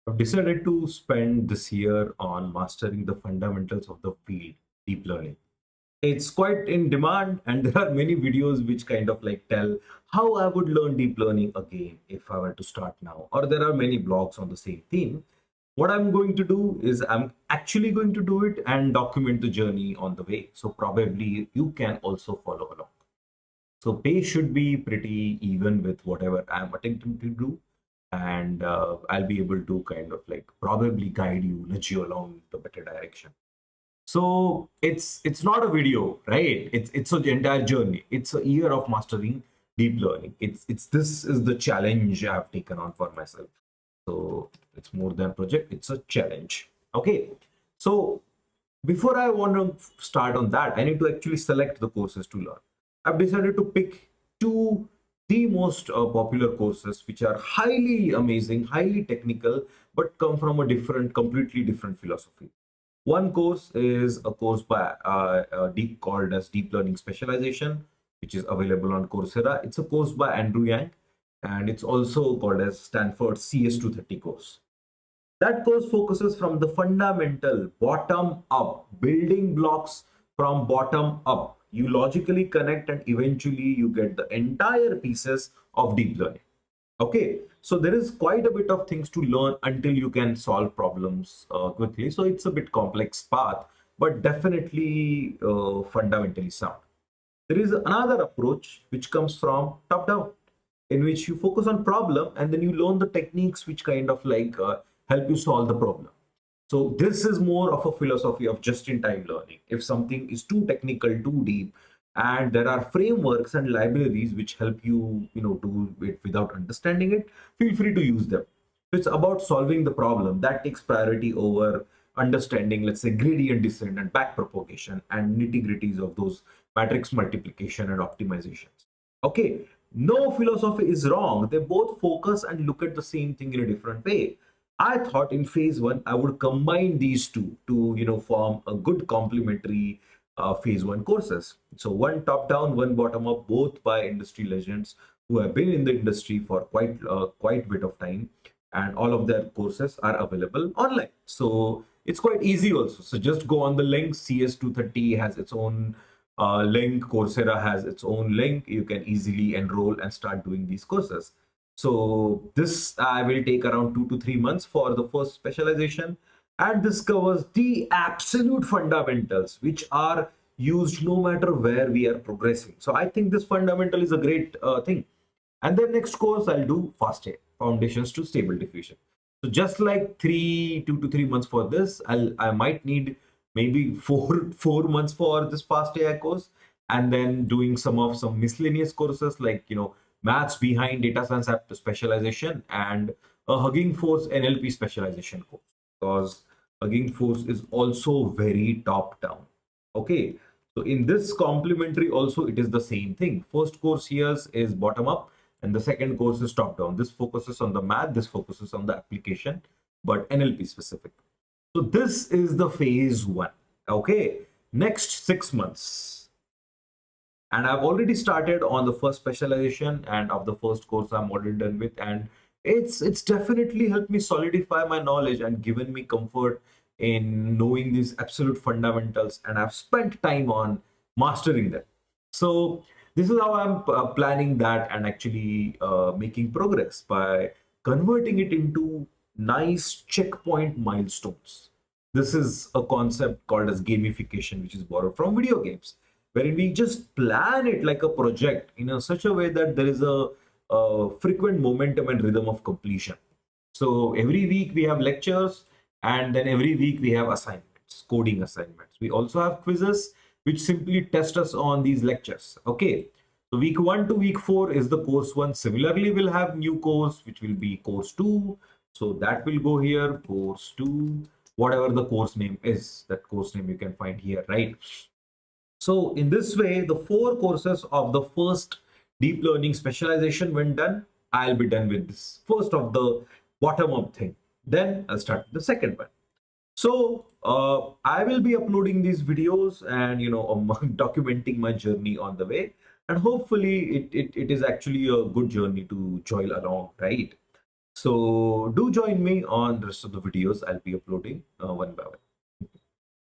I've decided to spend this year on mastering the fundamentals of the field, deep learning. It's quite in demand, and there are many videos which kind of like tell how I would learn deep learning again if I were to start now. Or there are many blogs on the same theme. What I'm going to do is I'm actually going to do it and document the journey on the way. So probably you can also follow along. So pace should be pretty even with whatever I'm attempting to do, and I'll be able to kind of like probably guide you, nudge you along the better direction. So it's not a video, right? It's an entire journey. It's a year of mastering deep learning. It's this is the challenge I've taken on for myself. So it's more than project. It's a challenge. Okay. So before I want to start on that, I need to actually select the courses to learn. I've decided to pick two the most popular courses which are highly amazing, highly technical, but come from a completely different philosophy. One course is a course by called as Deep Learning Specialization, which is available on Coursera. It's a course by Andrew Yang, and it's also called as Stanford CS230 course. That course focuses from the fundamental bottom up, building blocks from bottom up. You logically connect and eventually you get the entire pieces of deep learning. Okay, so there is quite a bit of things to learn until you can solve problems quickly. So it's a bit complex path, but definitely fundamentally sound. There is another approach which comes from top down, in which you focus on problem and then you learn the techniques which kind of like help you solve the problem. So this is more of a philosophy of just-in-time learning. If something is too technical, too deep, and there are frameworks and libraries which help you, do it without understanding it, feel free to use them. So it's about solving the problem that takes priority over understanding, let's say, gradient descent and backpropagation and nitty-gritties of those matrix multiplication and optimizations. Okay, no philosophy is wrong. They both focus and look at the same thing in a different way. I thought in phase one, I would combine these two to, form a good complementary phase one courses. So one top down, one bottom up, both by industry legends who have been in the industry for quite bit of time, and all of their courses are available online. So it's quite easy also. So just go on the link. CS230 has its own link. Coursera has its own link. You can easily enroll and start doing these courses. So this will take around 2 to 3 months for the first specialization, and this covers the absolute fundamentals which are used no matter where we are progressing. So I think this fundamental is a great thing. And the next course I'll do FASTA, Foundations to Stable Diffusion. So just like 2 to 3 months for this, I might need maybe four months for this FASTA course, and then doing some miscellaneous courses like maths behind data science app specialization and a Hugging Force NLP specialization course, because Hugging Force is also very top down. Okay, so in this complementary also it is the same thing. First course here is bottom up, and the second course is top down. This focuses on the math, this focuses on the application, but NLP specific. So this is the phase one. Okay, next 6 months, and I've already started on the first specialization, and of the first course I'm already done with, and it's definitely helped me solidify my knowledge and given me comfort in knowing these absolute fundamentals, and I've spent time on mastering them. So this is how I'm planning that and actually making progress by converting it into nice checkpoint milestones. This is a concept called as gamification, which is borrowed from video games, wherein we just plan it like a project in such a way that there is a frequent momentum and rhythm of completion. So every week we have lectures, and then every week we have assignments, coding assignments. We also have quizzes which simply test us on these lectures. Okay. So week 1 to week 4 is the course 1. Similarly, we'll have new course, which will be course 2. So that will go here, course 2, whatever the course name is, that course name you can find here, right? So in this way, the 4 courses of the first deep learning specialization, when done, I'll be done with this first of the bottom up thing. Then I'll start with the second one. So I will be uploading these videos and documenting my journey on the way, and hopefully it is actually a good journey to join along, right? So do join me on the rest of the videos I'll be uploading one by one.